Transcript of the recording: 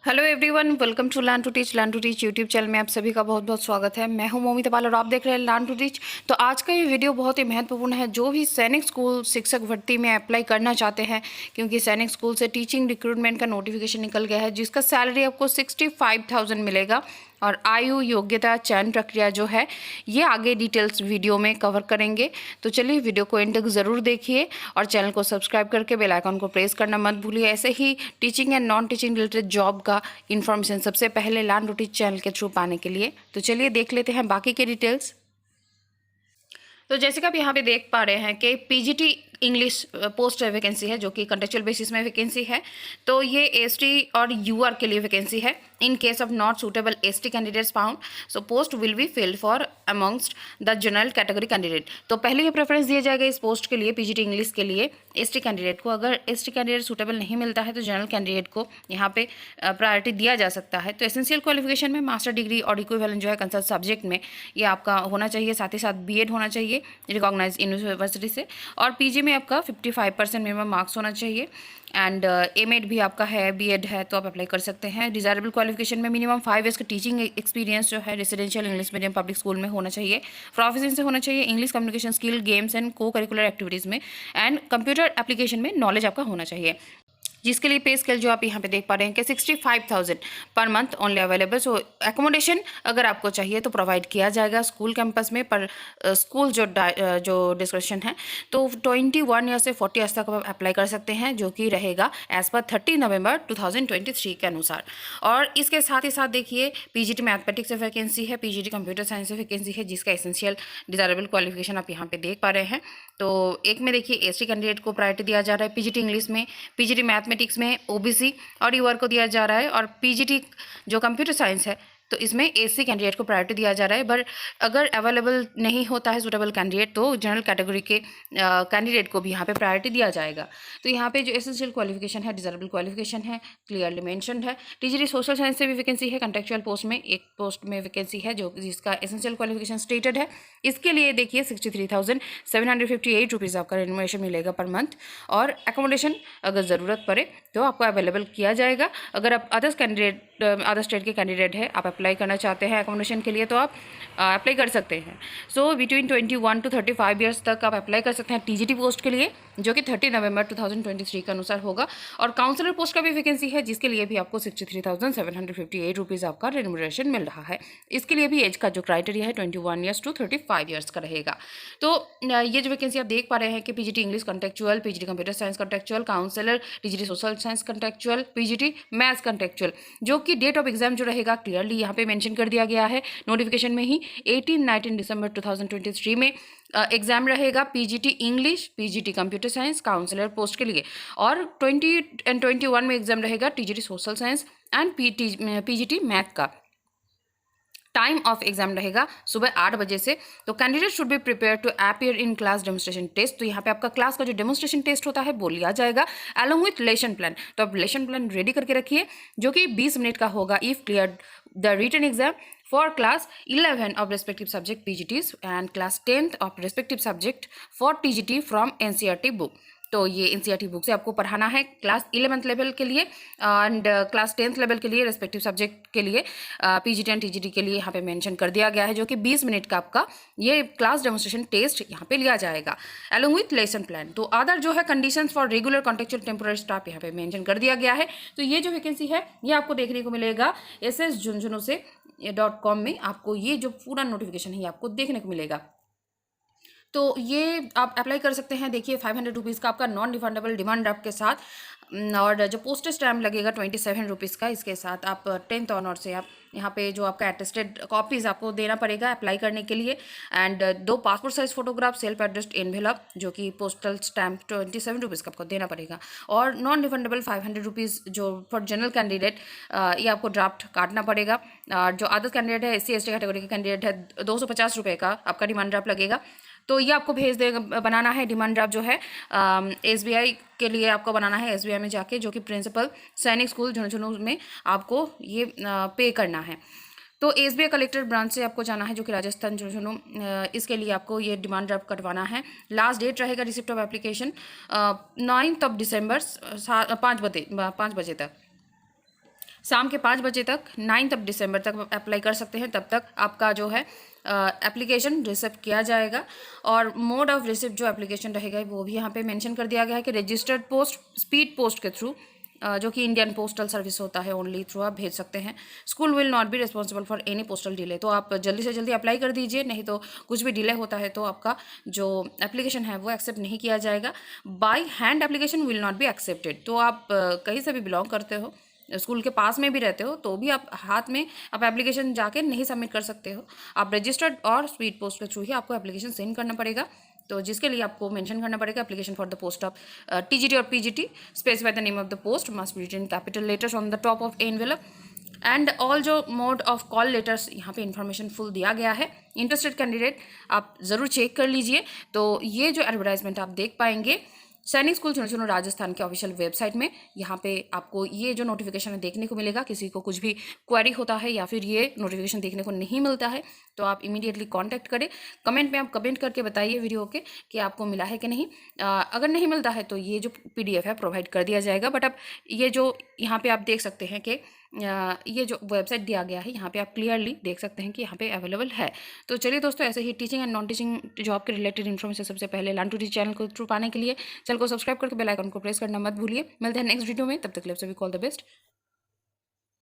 Hello everyone, welcome to learn to teach YouTube channel में आप सभी का बहुत बहुत स्वागत है। मैं हूं मोमिता पाल और आप देख रहे हैं लर्न टू टीच। तो आज का ये वीडियो बहुत ही महत्वपूर्ण है। जो भी सैनिक स्कूल शिक्षक भर्ती में अप्लाई करना चाहते हैं, क्योंकि सैनिक स्कूल से टीचिंग रिक्रूटमेंट का नोटिफिकेशन निकल गया है, जिसका सैलरी आपको 65,000 मिलेगा और आयु योग्यता चयन प्रक्रिया जो है ये आगे डिटेल्स वीडियो में कवर करेंगे। तो चलिए वीडियो को एंड तक ज़रूर देखिए और चैनल को सब्सक्राइब करके बेल आइकन को प्रेस करना मत भूलिए। ऐसे ही teaching and non teaching related job का इन्फॉर्मेशन सबसे पहले लर्न टू टीच चैनल के थ्रू पाने के लिए तो चलिए देख लेते हैं बाकी के डिटेल्स। तो जैसे कि आप यहाँ पे देख पा रहे हैं कि पीजीटी इंग्लिश पोस्ट वैकेंसी है, जो कि कंट्रेक्चुअल बेसिस में वैकेंसी है। तो ये एसटी और यूआर के लिए वैकेंसी है। In case of not suitable ST candidates found, so post will be filled for amongst the general category candidate. तो पहले ये प्रेफरेंस दिया जाएगा इस पोस्ट के लिए, पीजीटी इंग्लिश के लिए एसटी कैंडिडेट को। अगर एसटी कैंडिडेट सूटेबल नहीं मिलता है तो जनरल कैंडिडेट को यहाँ पे प्रायोरिटी दिया जा सकता है। तो एसेंशियल क्वालिफिकेशन में मास्टर डिग्री और इक्विवेलेंट जो है कंसल्ट सब्जेक्ट में ये आपका होना चाहिए, साथ ही साथ बीएड होना चाहिए रिकॉग्नाइज यूनिवर्सिटी से, और पीजी में आपका 55% मिनिमम मार्क्स होना चाहिए। एंड एमएड भी आपका है, बीएड है तो आप अप्लाई कर सकते हैं। डिजायरेबल क्वालिफिकेशन में मिनिमम 5 ईयर्स का टीचिंग एक्सपीरियंस जो है residential English medium public school में होना चाहिए। प्रोफिशिएंसी होना चाहिए English communication skill, games and को करिकुलर एक्टिविटीज़ में, एंड कंप्यूटर एप्लीकेशन में नॉलेज आपका होना चाहिए। जिसके लिए पे स्केल जो आप यहाँ पे देख पा रहे हैं कि 65,000 पर मंथ ओनली अवेलेबल। सो एकोमोडेशन अगर आपको चाहिए तो प्रोवाइड किया जाएगा स्कूल कैंपस में, पर स्कूल जो डिस्क्रिप्शन है तो 21 ईयर से 40 ईयर्स तक आप अप्लाई कर सकते हैं, जो कि रहेगा एज पर 30 नवंबर 2023 के अनुसार। और इसके साथ ही साथ देखिए पीजीटी मैथमेटिक्स से वैकेंसी है, पीजीटी कंप्यूटर साइंस से वैकेंसी है, जिसका एसेंशियल डिजायरेबल क्वालिफिकेशन आप यहाँ पे देख पा रहे हैं। तो एक में देखिए एसटी कैंडिडेट को प्रायोरिटी दिया जा रहा है पीजीटी इंग्लिश में, पीजीटी मैथमेटिक्स में ओबीसी और यूआर को दिया जा रहा है, और पीजीटी जो कंप्यूटर साइंस है तो इसमें एससी कैंडिडेट को प्रायोरिटी दिया जा रहा है। बट अगर अवेलेबल नहीं होता है सूटेबल कैंडिडेट तो जनरल कैटेगरी के कैंडिडेट को भी यहाँ पे प्रायोरिटी दिया जाएगा। तो यहाँ पे जो एसेंशियल क्वालिफिकेशन है, डिजायरेबल क्वालिफिकेशन है, क्लियरली मेंशन्ड है। टीजीटी सोशल साइंस से भी वैकेंसी है, कंटेक्चुअल पोस्ट में एक पोस्ट में वैकेंसी है जो जिसका एसेंशियल क्वालिफिकेशन स्टेटेड है। इसके लिए देखिए 63,758 रुपीज़ आपका रेन्यूमरेशन मिलेगा पर मंथ, और एकोमोडेशन अगर ज़रूरत पड़े तो आपको अवेलेबल किया जाएगा। अगर आप अदर स्टेट के कैंडिडेट है, आप अप्लाई करना चाहते हैं एकोमोडेशन के लिए तो आप अप्लाई कर सकते हैं। सो बिटवीन 21 to 35 ईयर्स तक आप अप्लाई कर सकते हैं टीजीटी पोस्ट के लिए, जो कि 30 नवंबर 2023 के अनुसार होगा। और काउंसलर पोस्ट का भी वैकेंसी है, जिसके लिए भी आपको 63,758 रुपीज़ आपका रेम्युनरेशन मिल रहा है। इसके लिए भी एज का जो क्राइटेरिया है 21 ईयर्स to 35 ईयर्स का रहेगा। तो ये जो वैकेंसी आप देख पा रहे हैं कि PGT English contractual, PGT computer science contractual, counsellor, TGT social science contractual, PGT maths contractual, जो कि डेट ऑफ एग्जाम जो रहेगा क्लियरली यहाँ पे मेंशन कर दिया गया है नोटिफिकेशन में ही 18-19 दिसंबर 2023 में एग्जाम रहेगा PGT English, PGT computer science, counsellor post के लिए। और 20 and 21 में एग्जाम रहेगा TGT social science and PGT math का। टाइम ऑफ एग्जाम रहेगा सुबह 8 बजे से। तो candidate should be prepare to appear in class demonstration test. तो यहाँ पे आपका क्लास का जो डेमोस्ट्रेशन टेस्ट होता है वो लिया जाएगा अलोंग विथ लेसन प्लान। तो आप लेसन प्लान रेडी करके रखिए, जो कि 20 मिनट का होगा if clear the written exam for class 11 of respective subject PGTs and class 10th of respective subject for TGT from NCERT book। तो ये एनसीईआरटी बुक से आपको पढ़ाना है क्लास 11th लेवल के लिए एंड क्लास 10th लेवल के लिए रेस्पेक्टिव सब्जेक्ट के लिए पीजीटी एंड टीजीटी के लिए यहाँ पे मेंशन कर दिया गया है, जो कि 20 मिनट का आपका ये क्लास डेमोस्ट्रेशन टेस्ट यहाँ पे लिया जाएगा अलोंग विथ लेसन प्लान। तो अदर जो है conditions for regular contractual temporary staff यहाँ पे मेंशन कर दिया गया है। तो ये जो वैकेंसी है ये आपको देखने को मिलेगा ss.junjuno.com में, आपको ये जो पूरा नोटिफिकेशन है आपको देखने को मिलेगा। तो ये आप अप्लाई कर सकते हैं। देखिए 500 रुपीज़ का आपका नॉन रिफंडेबल डिमांड ड्राफ्ट के साथ, और जो पोस्टेज स्टैम्प लगेगा 27 रुपीज़ का। इसके साथ आप 10th ऑनर से आप यहाँ पे जो आपका अटेस्टेड कॉपीज़ आपको देना पड़ेगा अप्लाई करने के लिए, and 2 passport size photograph, self addressed envelope, जो कि पोस्टल स्टैम्प 27 रुपीज़ का आपको देना पड़ेगा। और नॉन रिफंडेबल 500 रुपीज़ जो फॉर जनरल कैंडिडेट ये आपको ड्राफ्ट काटना पड़ेगा। जो अदर कैंडिडेट है SC ST कैटेगरी के कैंडिडेट है 250 रुपये का आपका डिमांड ड्राफ्ट लगेगा। तो ये आपको भेज दे बनाना है डिमांड ड्राफ्ट जो है SBI के लिए आपको बनाना है, SBI में जाके, जो कि प्रिंसिपल सैनिक स्कूल झुंझुनू में आपको ये पे करना है। तो SBI कलेक्टर ब्रांच से आपको जाना है, जो कि राजस्थान झुंझुनू। इसके लिए आपको ये डिमांड ड्राफ्ट कटवाना है। लास्ट डेट रहेगा रिसिप्ट ऑफ एप्लीकेशन 9 दिसंबर 5 बजे तक। शाम के 5 बजे तक 9 दिसंबर तक अप्लाई कर सकते हैं। तब तक आपका जो है एप्लीकेशन रिसीव किया जाएगा। और मोड ऑफ रिसीव जो एप्लीकेशन रहेगा वो भी यहाँ पे मेंशन कर दिया गया है कि रजिस्टर्ड पोस्ट, स्पीड पोस्ट के थ्रू, जो कि इंडियन पोस्टल सर्विस होता है, ओनली थ्रू आप भेज सकते हैं। School will not be responsible for any postal delay. तो आप जल्दी से जल्दी अप्लाई कर दीजिए, नहीं तो कुछ भी डिले होता है तो आपका जो एप्लीकेशन है वो एक्सेप्ट नहीं किया जाएगा। By hand application will not be accepted. तो आप कहीं से भी बिलोंग करते हो, स्कूल के पास में भी रहते हो, तो भी आप हाथ में आप एप्लीकेशन जाके नहीं सबमिट कर सकते हो। आप रजिस्टर्ड और स्पीड पोस्ट के थ्रू ही आपको एप्लीकेशन सेंड करना पड़ेगा। तो जिसके लिए आपको मेंशन करना पड़ेगा application for the post of TGT और PGT, specify the name of the post, must be written in capital letters on the top of envelope and all. जो मोड ऑफ कॉल लेटर्स यहाँ पे information full दिया गया है। Interested candidate आप ज़रूर check कर लीजिए। तो ये जो एडवर्टाइजमेंट आप देख पाएंगे सैनिक स्कूल झुंझुनू राजस्थान के ऑफिशियल वेबसाइट में। यहाँ पे आपको ये जो नोटिफिकेशन है देखने को मिलेगा। किसी को कुछ भी क्वेरी होता है या फिर ये नोटिफिकेशन देखने को नहीं मिलता है तो आप इमीडिएटली कांटेक्ट करें। कमेंट में आप कमेंट करके बताइए वीडियो के कि आपको मिला है कि नहीं। अगर नहीं मिलता है तो ये जो PDF है प्रोवाइड कर दिया जाएगा। बट अब ये जो यहाँ पे आप देख सकते हैं कि ये जो वेबसाइट दिया गया है यहाँ पे आप क्लियरली देख सकते हैं कि यहाँ पे अवेलेबल है। तो चलिए दोस्तों, ऐसे ही teaching and non teaching job के रिलेटेड इन्फॉर्मेशन सबसे पहले लर्न टू टीच चैनल को थ्रू पाने के लिए चैनल को सब्सक्राइब करके बेल आइकन को प्रेस करना मत भूलिए। मिलते हैं नेक्स्ट वीडियो में, तब तक के लिए आप सभी को ऑल द बेस्ट।